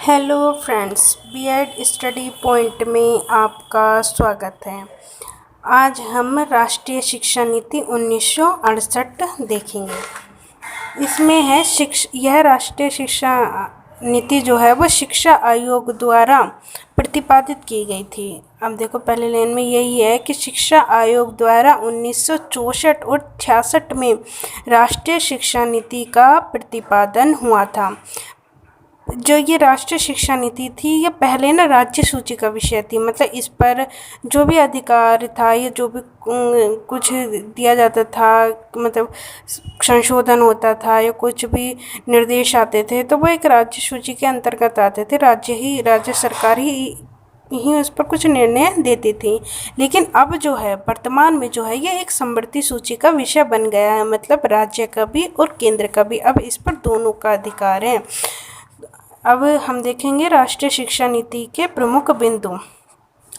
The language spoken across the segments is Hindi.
Hello friends, BEd study point में आपका स्वागत है। आज हम राष्ट्रीय शिक्षा नीति 1968 देखेंगे। इसमें है यह राष्ट्रीय शिक्षा नीति जो है वो शिक्षा आयोग द्वारा प्रतिपादित की गई थी। अब देखो, पहले लाइन में यही है कि शिक्षा आयोग द्वारा 1964 और 66 में राष्ट्रीय शिक्षा नीति का प्रतिपादन हुआ था। जो ये राष्ट्रीय शिक्षा नीति थी, ये पहले ना राज्य सूची का विषय थी। मतलब इस पर जो भी अधिकार था या जो भी कुछ दिया जाता था, मतलब संशोधन होता था या कुछ भी निर्देश आते थे, तो वो एक राज्य सूची के अंतर्गत आते थे। राज्य सरकार ही उस पर कुछ निर्णय देती थी। लेकिन अब जो है, वर्तमान में जो है, ये एक समवर्ती सूची का विषय बन गया है। मतलब राज्य का भी और केंद्र का भी अब इस पर दोनों का अधिकार है। अब हम देखेंगे राष्ट्रीय शिक्षा नीति के प्रमुख बिंदु।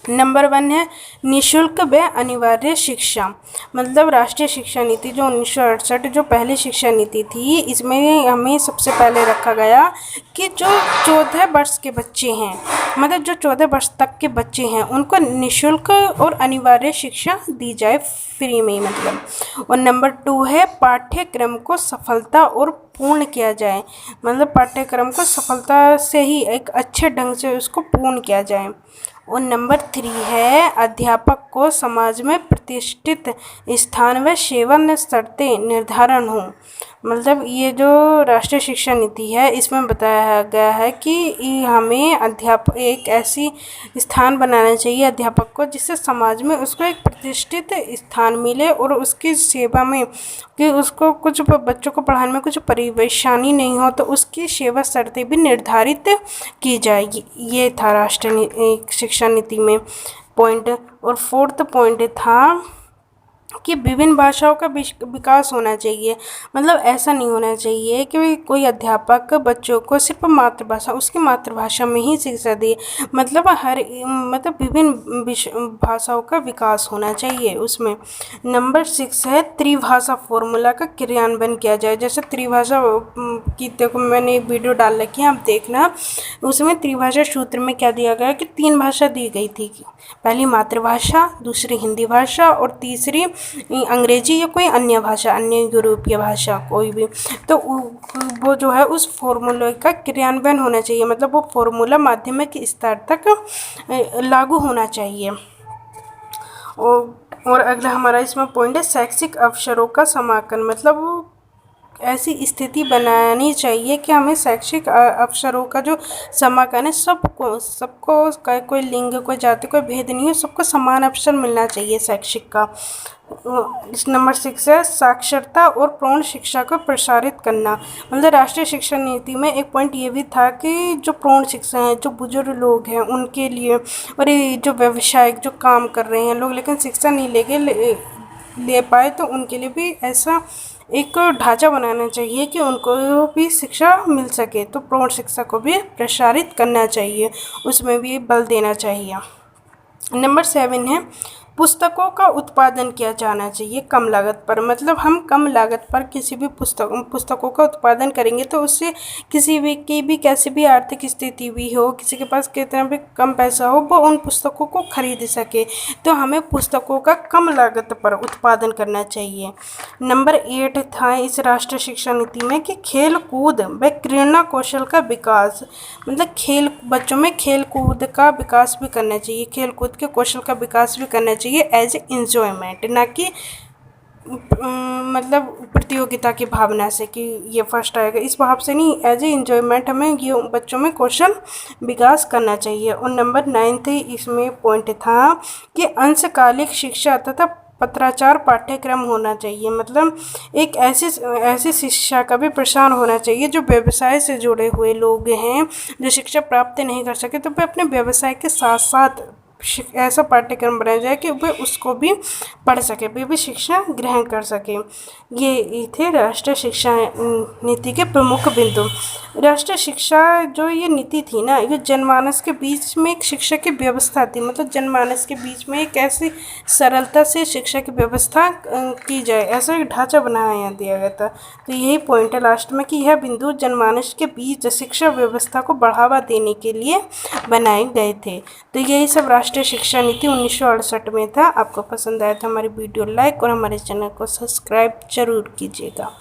नंबर 1 है निःशुल्क व अनिवार्य शिक्षा। मतलब राष्ट्रीय शिक्षा नीति जो 1968 जो पहली शिक्षा नीति थी, इसमें हमें सबसे पहले रखा गया कि जो 14 वर्ष के बच्चे हैं, मतलब जो 14 वर्ष तक के बच्चे हैं, उनको निःशुल्क और अनिवार्य शिक्षा दी जाए, फ्री में मतलब। और नंबर 2 है पाठ्यक्रम को सफलता और पूर्ण किया जाए। मतलब पाठ्यक्रम को सफलता से ही एक अच्छे ढंग से उसको पूर्ण किया जाए। और नंबर 3 है अध्यापक को समाज में प्रतिष्ठित स्थान व सेवा शर्तें निर्धारण हों। मतलब ये जो राष्ट्रीय शिक्षा नीति है, इसमें बताया गया है कि हमें अध्यापक एक ऐसी स्थान बनाना चाहिए अध्यापक को, जिससे समाज में उसको एक प्रतिष्ठित स्थान मिले और उसकी सेवा में कि उसको कुछ बच्चों को पढ़ाने में कुछ परेशानी नहीं हो, तो उसकी सेवा शर्तें भी निर्धारित की जाएगी। ये था राष्ट्रीय शिक्षा नीति में पॉइंट। और 4th पॉइंट था कि विभिन्न भाषाओं का विकास होना चाहिए। मतलब ऐसा नहीं होना चाहिए कि कोई अध्यापक बच्चों को सिर्फ उसकी मातृभाषा में ही शिक्षा दे। मतलब विभिन्न भाषाओं का विकास होना चाहिए उसमें। नंबर 6 है त्रिभाषा फॉर्मूला का क्रियान्वयन किया जाए। जैसे त्रिभाषा की, देखो मैंने एक वीडियो डाल रखी है, आप देखना। उसमें त्रिभाषा सूत्र में क्या दिया गया कि 3 भाषा दी गई थी। पहली मातृभाषा, दूसरी हिंदी भाषा और तीसरी अंग्रेजी या कोई अन्य भाषा, अन्य यूरोपीय भाषा कोई भी। तो वो जो है उस फॉर्मूले का क्रियान्वयन होना चाहिए। मतलब वो फॉर्मूला माध्यमिक स्तर तक लागू होना चाहिए। और अगला हमारा इसमें पॉइंट है शैक्षिक अवसरों का समाकलन। मतलब ऐसी स्थिति बनानी चाहिए कि हमें शैक्षिक अवसरों का जो समाकलन है, सबको कोई लिंग, कोई जाति, कोई भेद नहीं है, सबको समान अवसर मिलना चाहिए शैक्षिक का। नंबर 6 है साक्षरता और प्रौढ़ शिक्षा को प्रसारित करना। मतलब राष्ट्रीय शिक्षा नीति में एक पॉइंट ये भी था कि जो प्रौढ़ शिक्षा है, जो बुजुर्ग लोग हैं उनके लिए, और ये जो व्यवसायिक जो काम कर रहे हैं लोग लेकिन शिक्षा नहीं ले पाए, तो उनके लिए भी ऐसा एक ढांचा बनाना चाहिए कि उनको भी शिक्षा मिल सके। तो प्रौढ़ शिक्षा को भी प्रसारित करना चाहिए, उसमें भी बल देना चाहिए। नंबर 7 है पुस्तकों का उत्पादन किया जाना चाहिए कम लागत पर। मतलब हम कम लागत पर किसी भी पुस्तकों का उत्पादन करेंगे, तो उससे किसी भी की भी कैसी भी आर्थिक स्थिति भी हो, किसी के पास कितना भी कम पैसा हो, वो उन पुस्तकों को खरीद सके। तो हमें पुस्तकों का कम लागत पर उत्पादन करना चाहिए। नंबर 8 था इस राष्ट्रीय शिक्षा नीति में कि खेल कूद व क्रीड़ा कौशल का विकास। मतलब बच्चों में खेल कूद का विकास भी करना चाहिए, खेल कूद के कौशल का विकास भी करना चाहिए एज ए इंजॉयमेंट, ना कि मतलब प्रतियोगिता की भावना से कि ये फर्स्ट आएगा, इस भाव से नहीं, एज ए इंजॉयमेंट हमें ये बच्चों में कौशल विकास करना चाहिए। और नंबर 9 इसमें पॉइंट था कि अंशकालिक शिक्षा तथा पत्राचार पाठ्यक्रम होना चाहिए। मतलब एक ऐसी शिक्षा का भी प्रसार होना चाहिए जो व्यवसाय से जुड़े हुए लोग हैं, जो शिक्षा प्राप्त नहीं कर सके, तो वे अपने व्यवसाय के साथ साथ ऐसा पाठ्यक्रम बनाया जाए कि वे उसको भी पढ़ सके, वे भी शिक्षा ग्रहण कर सकें। ये थे राष्ट्रीय शिक्षा नीति के प्रमुख बिंदु। राष्ट्रीय शिक्षा जो ये नीति थी ना, ये जनमानस के बीच में एक शिक्षा की व्यवस्था थी, मतलब जनमानस के बीच में एक ऐसी सरलता से शिक्षा की व्यवस्था की जाए, ऐसा एक ढांचा बनाया दिया गया था। तो यही पॉइंट है लास्ट में कि यह बिंदु जनमानस के बीच शिक्षा व्यवस्था को बढ़ावा देने के लिए बनाए गए थे। तो यही सब राष्ट्रीय शिक्षा नीति 1968 में था। आपको पसंद आया तो हमारी वीडियो लाइक और हमारे चैनल को सब्सक्राइब जरूर कीजिएगा।